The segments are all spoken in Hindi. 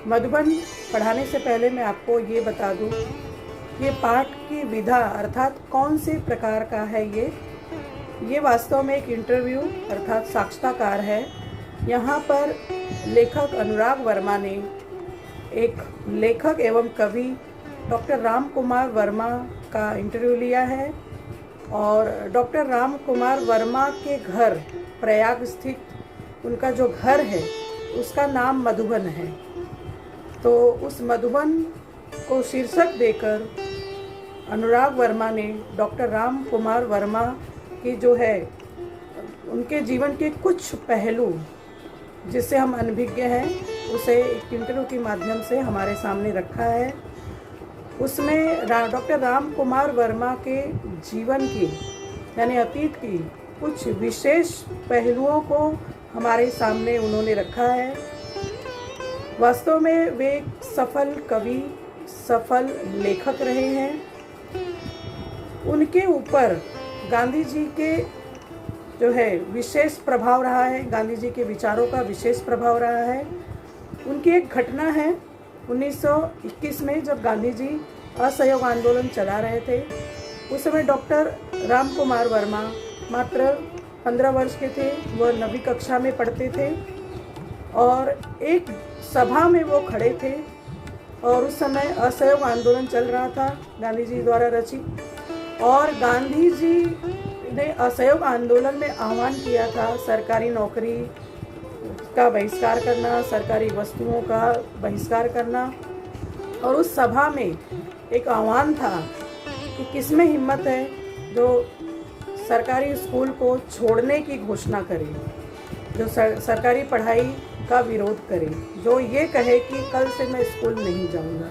मधुबन पढ़ाने से पहले मैं आपको ये बता दूं, ये पाठ की विधा अर्थात कौन से प्रकार का है ये वास्तव में एक इंटरव्यू अर्थात साक्षात्कार है। यहाँ पर लेखक अनुराग वर्मा ने एक लेखक एवं कवि डॉक्टर राम कुमार वर्मा का इंटरव्यू लिया है और डॉक्टर राम कुमार वर्मा के घर प्रयाग स्थित उनका जो घर है उसका नाम मधुबन है। तो उस मधुबन को शीर्षक देकर अनुराग वर्मा ने डॉक्टर राम कुमार वर्मा की जो है उनके जीवन के कुछ पहलू जिससे हम अनभिज्ञ हैं उसे एक इंटरव्यू के माध्यम से हमारे सामने रखा है। उसमें डॉक्टर राम कुमार वर्मा के जीवन की यानी अतीत की कुछ विशेष पहलुओं को हमारे सामने उन्होंने रखा है। वास्तव में वे एक सफल कवि, सफल लेखक रहे हैं। उनके ऊपर गांधी जी के जो है विशेष प्रभाव रहा है, गांधी जी के विचारों का विशेष प्रभाव रहा है। उनकी एक घटना है 1921 में जब गांधी जी असहयोग आंदोलन चला रहे थे। उस समय डॉक्टर राम कुमार वर्मा मात्र 15 वर्ष के थे, वह 9वीं कक्षा में पढ़ते थे और एक सभा में वो खड़े थे और उस समय असहयोग आंदोलन चल रहा था गांधी जी द्वारा रचित। और गांधी जी ने असहयोग आंदोलन में आह्वान किया था सरकारी नौकरी का बहिष्कार करना, सरकारी वस्तुओं का बहिष्कार करना। और उस सभा में एक आह्वान था कि किसमें हिम्मत है जो सरकारी स्कूल को छोड़ने की घोषणा करे, जो सरकारी पढ़ाई का विरोध करे, जो ये कहे कि कल से मैं स्कूल नहीं जाऊंगा।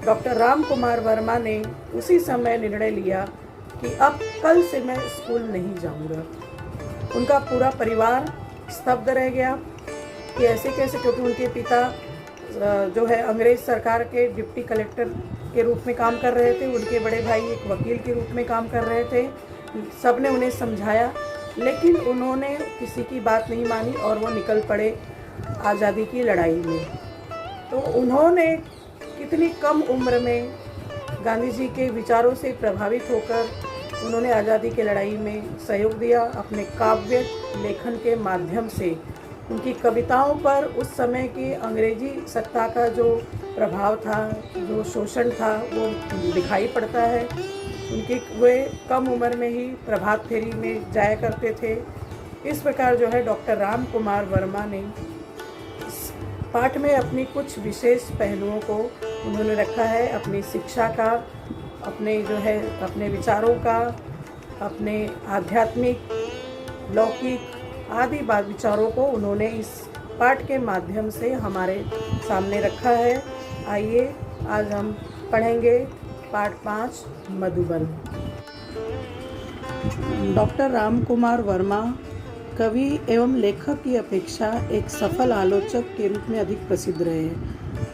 डॉक्टर राम कुमार वर्मा ने उसी समय निर्णय लिया कि अब कल से मैं स्कूल नहीं जाऊंगा। उनका पूरा परिवार स्तब्ध रह गया कि ऐसे कैसे, क्योंकि उनके पिता जो है अंग्रेज सरकार के डिप्टी कलेक्टर के रूप में काम कर रहे थे, उनके बड़े भाई एक वकील के रूप में काम कर रहे थे। सब ने उन्हें समझाया लेकिन उन्होंने किसी की बात नहीं मानी और वो निकल पड़े आज़ादी की लड़ाई में। तो उन्होंने कितनी कम उम्र में गांधी जी के विचारों से प्रभावित होकर उन्होंने आज़ादी की लड़ाई में सहयोग दिया अपने काव्य लेखन के माध्यम से। उनकी कविताओं पर उस समय की अंग्रेजी सत्ता का जो प्रभाव था, जो शोषण था, वो दिखाई पड़ता है। उनकी वे कम उम्र में ही प्रभात फेरी में जाया करते थे। इस प्रकार जो है डॉक्टर राम कुमार वर्मा ने इस पाठ में अपनी कुछ विशेष पहलुओं को उन्होंने रखा है, अपनी शिक्षा का, अपने जो है अपने विचारों का, अपने आध्यात्मिक, लौकिक आदि विचारों को उन्होंने इस पाठ के माध्यम से हमारे सामने रखा है। आइए आज हम पढ़ेंगे पाठ 5 मधुबन। डॉक्टर राम कुमार वर्मा कवि एवं लेखक की अपेक्षा एक सफल आलोचक के रूप में अधिक प्रसिद्ध रहे।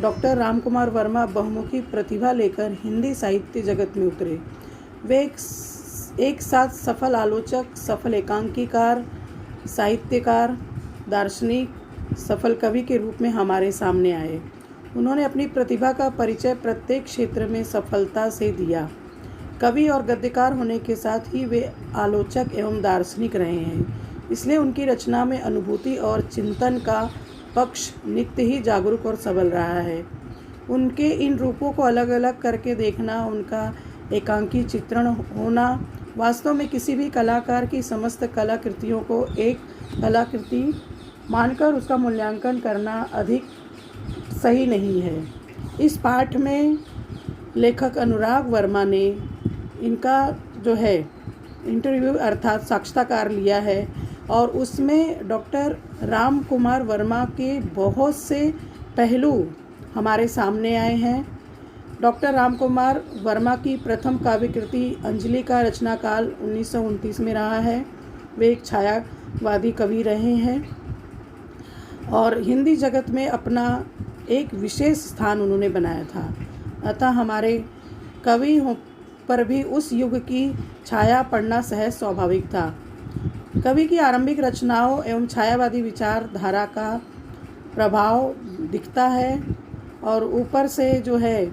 डॉक्टर राम कुमार वर्मा बहुमुखी प्रतिभा लेकर हिंदी साहित्य जगत में उतरे। वे एक साथ सफल आलोचक, सफल एकांकीकार, साहित्यकार, दार्शनिक, सफल कवि के रूप में हमारे सामने आए। उन्होंने अपनी प्रतिभा का परिचय प्रत्येक क्षेत्र में सफलता से दिया। कवि और गद्यकार होने के साथ ही वे आलोचक एवं दार्शनिक रहे हैं। इसलिए उनकी रचना में अनुभूति और चिंतन का पक्ष नित्य ही जागरूक और सबल रहा है। उनके इन रूपों को अलग अलग करके देखना, उनका एकांकी चित्रण होना वास्तव में किसी भी कलाकार की समस्त कलाकृतियों को एक कलाकृति मानकर उसका मूल्यांकन करना अधिक सही नहीं है। इस पाठ में लेखक अनुराग वर्मा ने इनका जो है इंटरव्यू अर्थात साक्षात्कार लिया है और उसमें डॉक्टर राम कुमार वर्मा के बहुत से पहलू हमारे सामने आए हैं। डॉक्टर राम कुमार वर्मा की प्रथम काव्य कृति अंजलि का रचनाकाल 1929 में रहा है। वे एक छायावादी कवि रहे हैं और हिंदी जगत में अपना एक विशेष स्थान उन्होंने बनाया था। अतः हमारे कवि पर भी उस युग की छाया पड़ना सहज स्वाभाविक था। कवि की आरंभिक रचनाओं एवं छायावादी विचारधारा का प्रभाव दिखता है। और ऊपर से जो है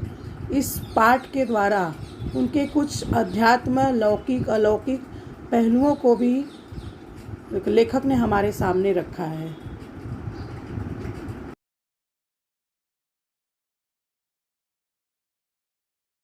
इस पाठ के द्वारा उनके कुछ अध्यात्म लौकिक अलौकिक पहलुओं को भी लेखक ने हमारे सामने रखा है।